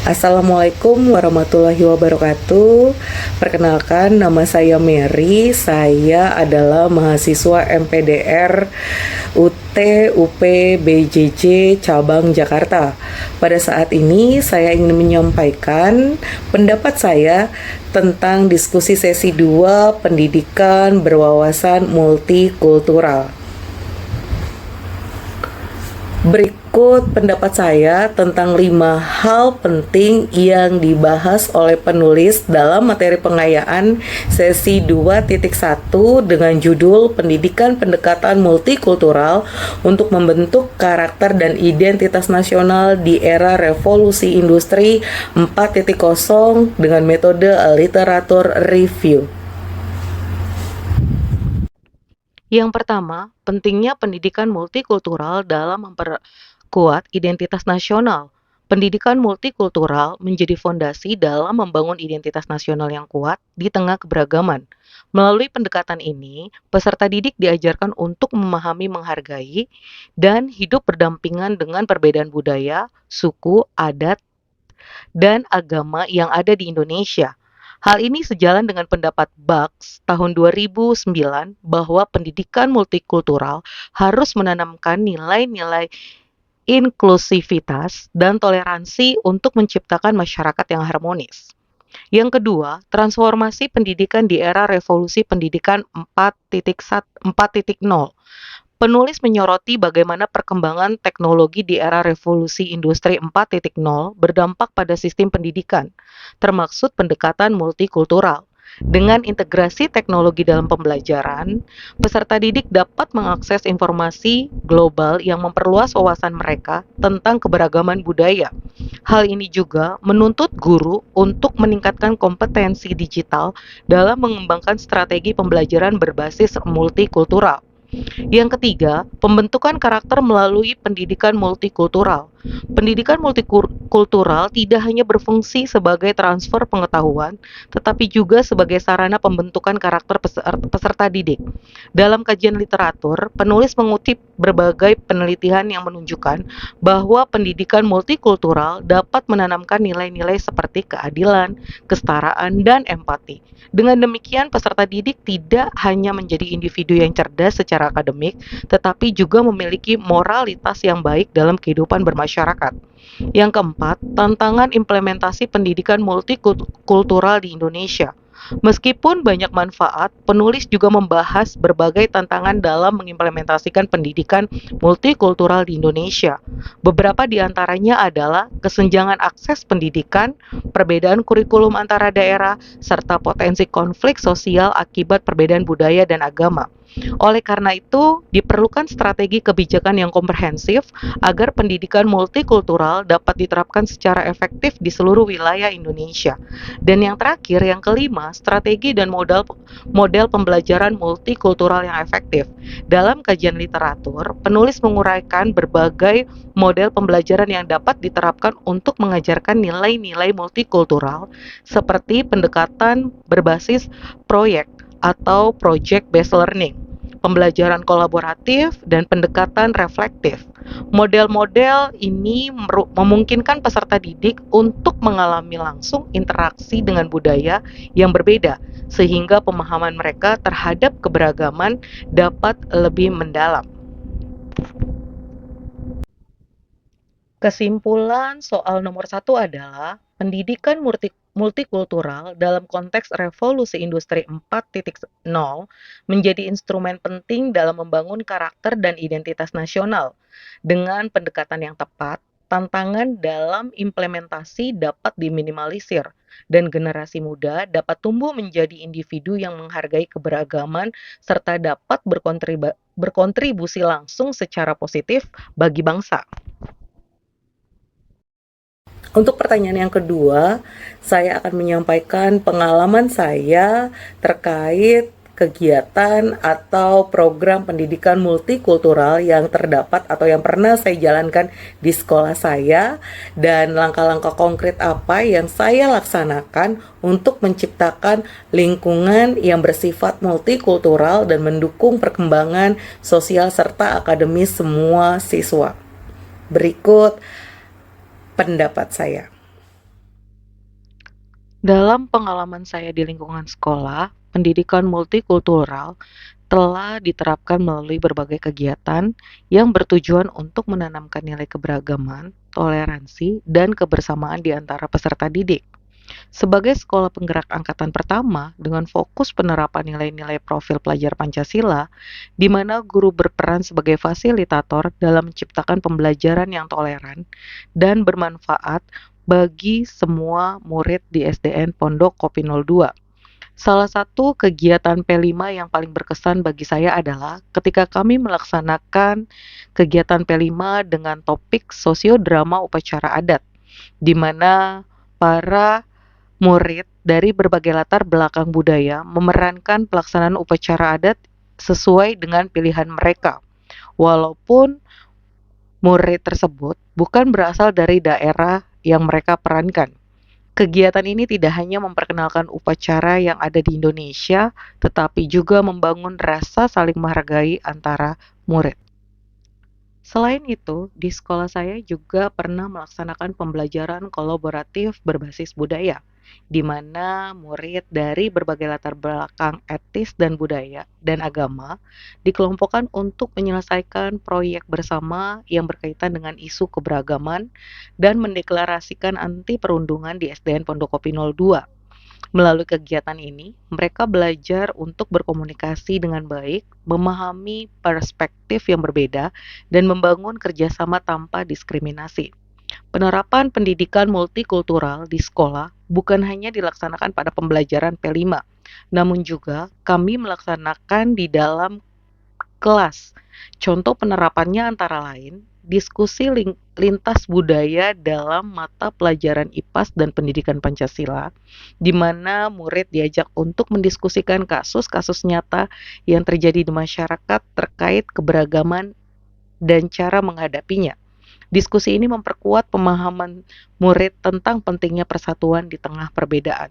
Assalamualaikum warahmatullahi wabarakatuh. Perkenalkan, nama saya Mary. Saya adalah mahasiswa MPDR UT UP BJJ Cabang Jakarta. Pada saat ini saya ingin menyampaikan pendapat saya tentang diskusi sesi 2 pendidikan berwawasan multikultural. Berikut pendapat saya tentang 5 hal penting yang dibahas oleh penulis dalam materi pengayaan sesi 2.1 dengan judul Pendidikan Pendekatan Multikultural untuk Membentuk Karakter dan Identitas Nasional di Era Revolusi Industri 4.0 dengan metode literatur review. Yang pertama, pentingnya pendidikan multikultural dalam memperkuat identitas nasional. Pendidikan multikultural menjadi fondasi dalam membangun identitas nasional yang kuat di tengah keberagaman. Melalui pendekatan ini, peserta didik diajarkan untuk memahami, menghargai, dan hidup berdampingan dengan perbedaan budaya, suku, adat, dan agama yang ada di Indonesia. Hal ini sejalan dengan pendapat Bucks tahun 2009 bahwa pendidikan multikultural harus menanamkan nilai-nilai inklusivitas dan toleransi untuk menciptakan masyarakat yang harmonis. Yang kedua, transformasi pendidikan di era revolusi pendidikan 4.0. Penulis menyoroti bagaimana perkembangan teknologi di era revolusi industri 4.0 berdampak pada sistem pendidikan, termaksud pendekatan multikultural. Dengan integrasi teknologi dalam pembelajaran, peserta didik dapat mengakses informasi global yang memperluas wawasan mereka tentang keberagaman budaya. Hal ini juga menuntut guru untuk meningkatkan kompetensi digital dalam mengembangkan strategi pembelajaran berbasis multikultural. Yang ketiga, pembentukan karakter melalui pendidikan multikultural. Pendidikan multikultural tidak hanya berfungsi sebagai transfer pengetahuan, tetapi juga sebagai sarana pembentukan karakter peserta didik. Dalam kajian literatur, penulis mengutip berbagai penelitian yang menunjukkan bahwa pendidikan multikultural dapat menanamkan nilai-nilai seperti keadilan, kesetaraan, dan empati. Dengan demikian, peserta didik tidak hanya menjadi individu yang cerdas secara akademik, tetapi juga memiliki moralitas yang baik dalam kehidupan bermasyarakat. Yang keempat, tantangan implementasi pendidikan multikultural di Indonesia. Meskipun banyak manfaat, penulis juga membahas berbagai tantangan dalam mengimplementasikan pendidikan multikultural di Indonesia. Beberapa di antaranya adalah kesenjangan akses pendidikan, perbedaan kurikulum antara daerah, serta potensi konflik sosial akibat perbedaan budaya dan agama. Oleh karena itu, diperlukan strategi kebijakan yang komprehensif agar pendidikan multikultural dapat diterapkan secara efektif di seluruh wilayah Indonesia. Dan yang terakhir, yang kelima, strategi dan model pembelajaran multikultural yang efektif. Dalam kajian literatur, penulis menguraikan berbagai model pembelajaran yang dapat diterapkan untuk mengajarkan nilai-nilai multikultural seperti pendekatan berbasis proyek atau project-based learning, pembelajaran kolaboratif, dan pendekatan reflektif. Model-model ini memungkinkan peserta didik untuk mengalami langsung interaksi dengan budaya yang berbeda, sehingga pemahaman mereka terhadap keberagaman dapat lebih mendalam. Kesimpulan soal nomor 1 adalah pendidikan multikultural dalam konteks revolusi industri 4.0 menjadi instrumen penting dalam membangun karakter dan identitas nasional. Dengan pendekatan yang tepat, tantangan dalam implementasi dapat diminimalisir dan generasi muda dapat tumbuh menjadi individu yang menghargai keberagaman serta dapat berkontribusi langsung secara positif bagi bangsa. Untuk pertanyaan yang kedua, saya akan menyampaikan pengalaman saya terkait kegiatan atau program pendidikan multikultural yang terdapat atau yang pernah saya jalankan di sekolah saya dan langkah-langkah konkret apa yang saya laksanakan untuk menciptakan lingkungan yang bersifat multikultural dan mendukung perkembangan sosial serta akademis semua siswa. Berikut pendapat saya. Dalam pengalaman saya di lingkungan sekolah, pendidikan multikultural telah diterapkan melalui berbagai kegiatan yang bertujuan untuk menanamkan nilai keberagaman, toleransi, dan kebersamaan di antara peserta didik. Sebagai sekolah penggerak angkatan pertama dengan fokus penerapan nilai-nilai profil pelajar Pancasila, di mana guru berperan sebagai fasilitator dalam menciptakan pembelajaran yang toleran dan bermanfaat bagi semua murid di SDN Pondok Kopi 02. Salah satu kegiatan P5 yang paling berkesan bagi saya adalah ketika kami melaksanakan kegiatan P5 dengan topik sosiodrama upacara adat, di mana para murid dari berbagai latar belakang budaya memerankan pelaksanaan upacara adat sesuai dengan pilihan mereka. Walaupun murid tersebut bukan berasal dari daerah yang mereka perankan. Kegiatan ini tidak hanya memperkenalkan upacara yang ada di Indonesia, tetapi juga membangun rasa saling menghargai antara murid. Selain itu, di sekolah saya juga pernah melaksanakan pembelajaran kolaboratif berbasis budaya, di mana murid dari berbagai latar belakang etis dan budaya dan agama dikelompokkan untuk menyelesaikan proyek bersama yang berkaitan dengan isu keberagaman dan mendeklarasikan anti perundungan di SDN Pondok Kopi 02. Melalui kegiatan ini, mereka belajar untuk berkomunikasi dengan baik, memahami perspektif yang berbeda, dan membangun kerjasama tanpa diskriminasi. Penerapan pendidikan multikultural di sekolah bukan hanya dilaksanakan pada pembelajaran P5, namun juga kami melaksanakan di dalam kelas. Contoh penerapannya antara lain, diskusi lintas budaya dalam mata pelajaran IPAS dan Pendidikan Pancasila, di mana murid diajak untuk mendiskusikan kasus-kasus nyata yang terjadi di masyarakat terkait keberagaman dan cara menghadapinya. Diskusi ini memperkuat pemahaman murid tentang pentingnya persatuan di tengah perbedaan.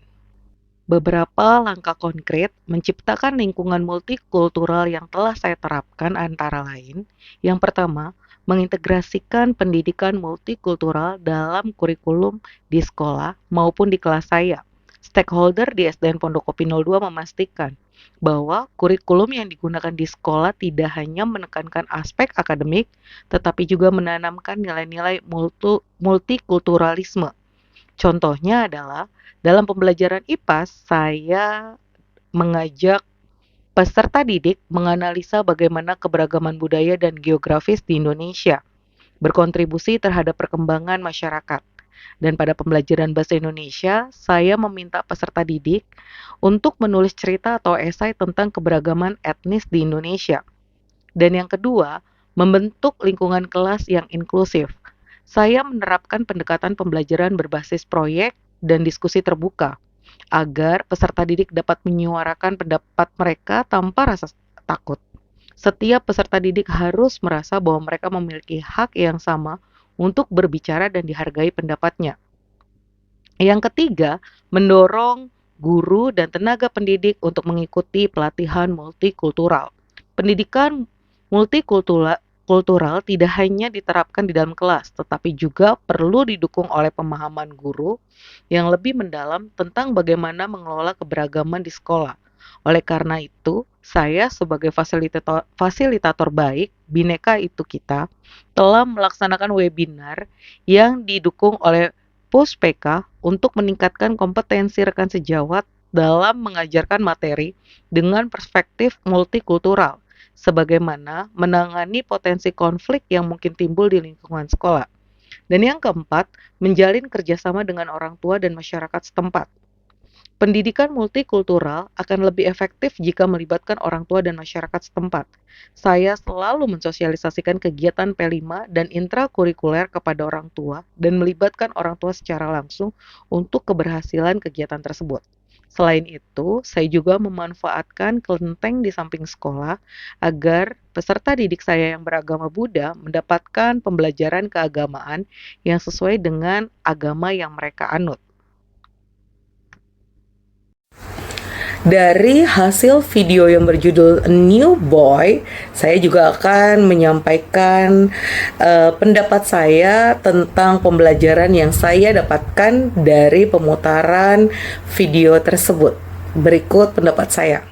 Beberapa langkah konkret menciptakan lingkungan multikultural yang telah saya terapkan antara lain, yang pertama, mengintegrasikan pendidikan multikultural dalam kurikulum di sekolah maupun di kelas saya. Stakeholder di SDN Pondok Kopi 02 memastikan bahwa kurikulum yang digunakan di sekolah tidak hanya menekankan aspek akademik, tetapi juga menanamkan nilai-nilai multikulturalisme. Contohnya adalah dalam pembelajaran IPAS, saya mengajak peserta didik menganalisa bagaimana keberagaman budaya dan geografis di Indonesia berkontribusi terhadap perkembangan masyarakat. Dan pada pembelajaran bahasa Indonesia, saya meminta peserta didik untuk menulis cerita atau esai tentang keberagaman etnis di Indonesia. Dan yang kedua, membentuk lingkungan kelas yang inklusif. Saya menerapkan pendekatan pembelajaran berbasis proyek dan diskusi terbuka agar peserta didik dapat menyuarakan pendapat mereka tanpa rasa takut. Setiap peserta didik harus merasa bahwa mereka memiliki hak yang sama untuk berbicara dan dihargai pendapatnya. Yang ketiga, mendorong guru dan tenaga pendidik untuk mengikuti pelatihan multikultural. Pendidikan multikultural tidak hanya diterapkan di dalam kelas, tetapi juga perlu didukung oleh pemahaman guru yang lebih mendalam tentang bagaimana mengelola keberagaman di sekolah. Oleh karena itu, saya sebagai fasilitator baik, Bhinneka Itu Kita, telah melaksanakan webinar yang didukung oleh Puspeka untuk meningkatkan kompetensi rekan sejawat dalam mengajarkan materi dengan perspektif multikultural, sebagaimana menangani potensi konflik yang mungkin timbul di lingkungan sekolah. Dan yang keempat, menjalin kerjasama dengan orang tua dan masyarakat setempat. Pendidikan multikultural akan lebih efektif jika melibatkan orang tua dan masyarakat setempat. Saya selalu mensosialisasikan kegiatan P5 dan intrakurikuler kepada orang tua dan melibatkan orang tua secara langsung untuk keberhasilan kegiatan tersebut. Selain itu, saya juga memanfaatkan kelenteng di samping sekolah agar peserta didik saya yang beragama Buddha mendapatkan pembelajaran keagamaan yang sesuai dengan agama yang mereka anut. Dari hasil video yang berjudul New Boy, saya juga akan menyampaikan pendapat saya tentang pembelajaran yang saya dapatkan dari pemutaran video tersebut. Berikut pendapat saya.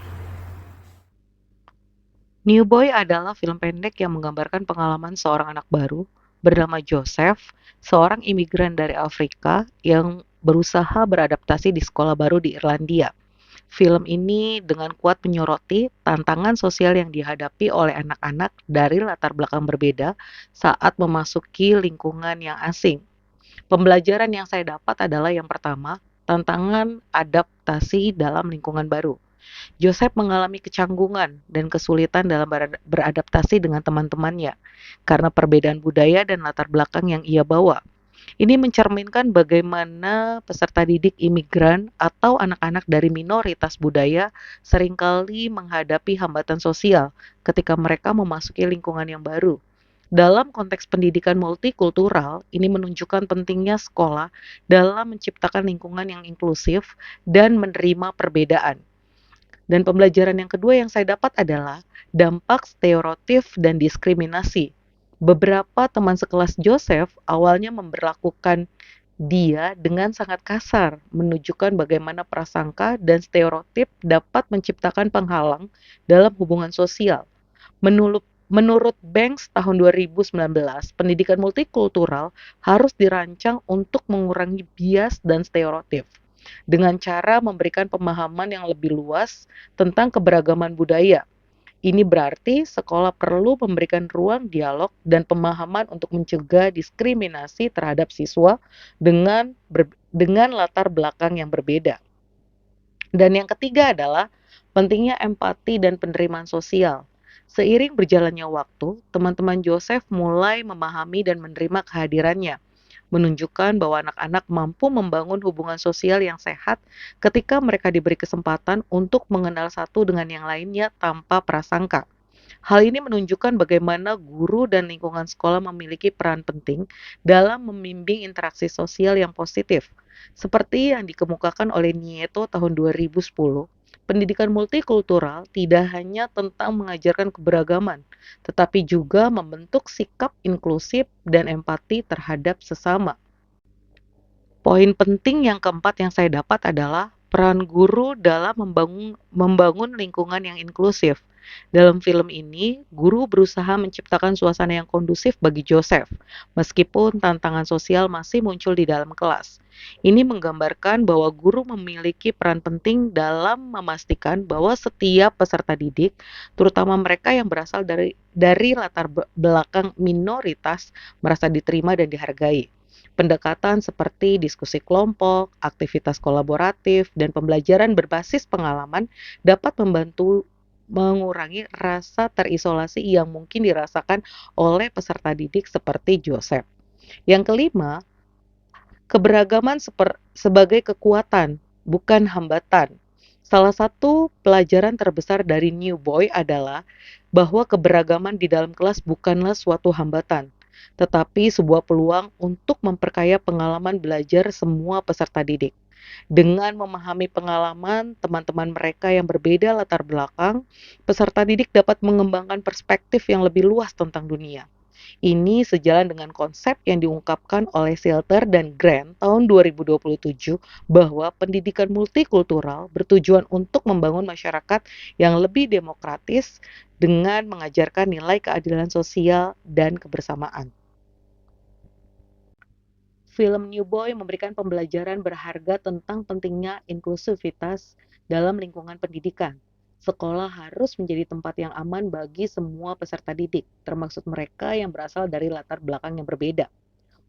New Boy adalah film pendek yang menggambarkan pengalaman seorang anak baru bernama Joseph, seorang imigran dari Afrika yang berusaha beradaptasi di sekolah baru di Irlandia. Film ini dengan kuat menyoroti tantangan sosial yang dihadapi oleh anak-anak dari latar belakang berbeda saat memasuki lingkungan yang asing. Pembelajaran yang saya dapat adalah yang pertama, tantangan adaptasi dalam lingkungan baru. Joseph mengalami kecanggungan dan kesulitan dalam beradaptasi dengan teman-temannya karena perbedaan budaya dan latar belakang yang ia bawa. Ini mencerminkan bagaimana peserta didik imigran atau anak-anak dari minoritas budaya seringkali menghadapi hambatan sosial ketika mereka memasuki lingkungan yang baru. Dalam konteks pendidikan multikultural, ini menunjukkan pentingnya sekolah dalam menciptakan lingkungan yang inklusif dan menerima perbedaan. Dan pembelajaran yang kedua yang saya dapat adalah dampak stereotip dan diskriminasi. Beberapa teman sekelas Joseph awalnya memperlakukan dia dengan sangat kasar, menunjukkan bagaimana prasangka dan stereotip dapat menciptakan penghalang dalam hubungan sosial. Menurut Banks tahun 2019, pendidikan multikultural harus dirancang untuk mengurangi bias dan stereotip dengan cara memberikan pemahaman yang lebih luas tentang keberagaman budaya. Ini berarti sekolah perlu memberikan ruang dialog dan pemahaman untuk mencegah diskriminasi terhadap siswa dengan latar belakang yang berbeda. Dan yang ketiga adalah pentingnya empati dan penerimaan sosial. Seiring berjalannya waktu, teman-teman Joseph mulai memahami dan menerima kehadirannya, menunjukkan bahwa anak-anak mampu membangun hubungan sosial yang sehat ketika mereka diberi kesempatan untuk mengenal satu dengan yang lainnya tanpa prasangka. Hal ini menunjukkan bagaimana guru dan lingkungan sekolah memiliki peran penting dalam membimbing interaksi sosial yang positif. Seperti yang dikemukakan oleh Nieto tahun 2010, pendidikan multikultural tidak hanya tentang mengajarkan keberagaman, tetapi juga membentuk sikap inklusif dan empati terhadap sesama. Poin penting yang keempat yang saya dapat adalah peran guru dalam membangun lingkungan yang inklusif. Dalam film ini, guru berusaha menciptakan suasana yang kondusif bagi Joseph, meskipun tantangan sosial masih muncul di dalam kelas. Ini menggambarkan bahwa guru memiliki peran penting dalam memastikan bahwa setiap peserta didik, terutama mereka yang berasal dari latar belakang minoritas, merasa diterima dan dihargai. Pendekatan seperti diskusi kelompok, aktivitas kolaboratif, dan pembelajaran berbasis pengalaman dapat membantu mengurangi rasa terisolasi yang mungkin dirasakan oleh peserta didik seperti Joseph. Yang kelima, keberagaman sebagai kekuatan, bukan hambatan. Salah satu pelajaran terbesar dari New Boy adalah bahwa keberagaman di dalam kelas bukanlah suatu hambatan, tetapi sebuah peluang untuk memperkaya pengalaman belajar semua peserta didik. Dengan memahami pengalaman teman-teman mereka yang berbeda latar belakang, peserta didik dapat mengembangkan perspektif yang lebih luas tentang dunia. Ini sejalan dengan konsep yang diungkapkan oleh Silter dan Grant tahun 2027 bahwa pendidikan multikultural bertujuan untuk membangun masyarakat yang lebih demokratis dengan mengajarkan nilai keadilan sosial dan kebersamaan. Film New Boy memberikan pembelajaran berharga tentang pentingnya inklusivitas dalam lingkungan pendidikan. Sekolah harus menjadi tempat yang aman bagi semua peserta didik, termasuk mereka yang berasal dari latar belakang yang berbeda.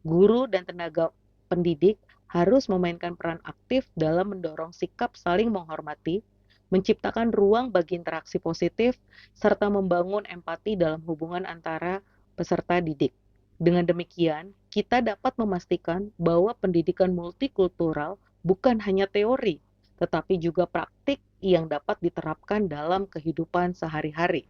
Guru dan tenaga pendidik harus memainkan peran aktif dalam mendorong sikap saling menghormati, menciptakan ruang bagi interaksi positif, serta membangun empati dalam hubungan antara peserta didik. Dengan demikian, kita dapat memastikan bahwa pendidikan multikultural bukan hanya teori, tetapi juga praktik yang dapat diterapkan dalam kehidupan sehari-hari.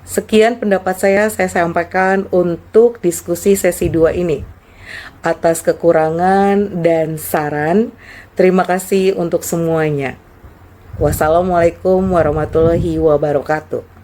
Sekian pendapat saya sampaikan untuk diskusi sesi 2 ini. Atas kekurangan dan saran, terima kasih untuk semuanya. Wassalamualaikum warahmatullahi wabarakatuh.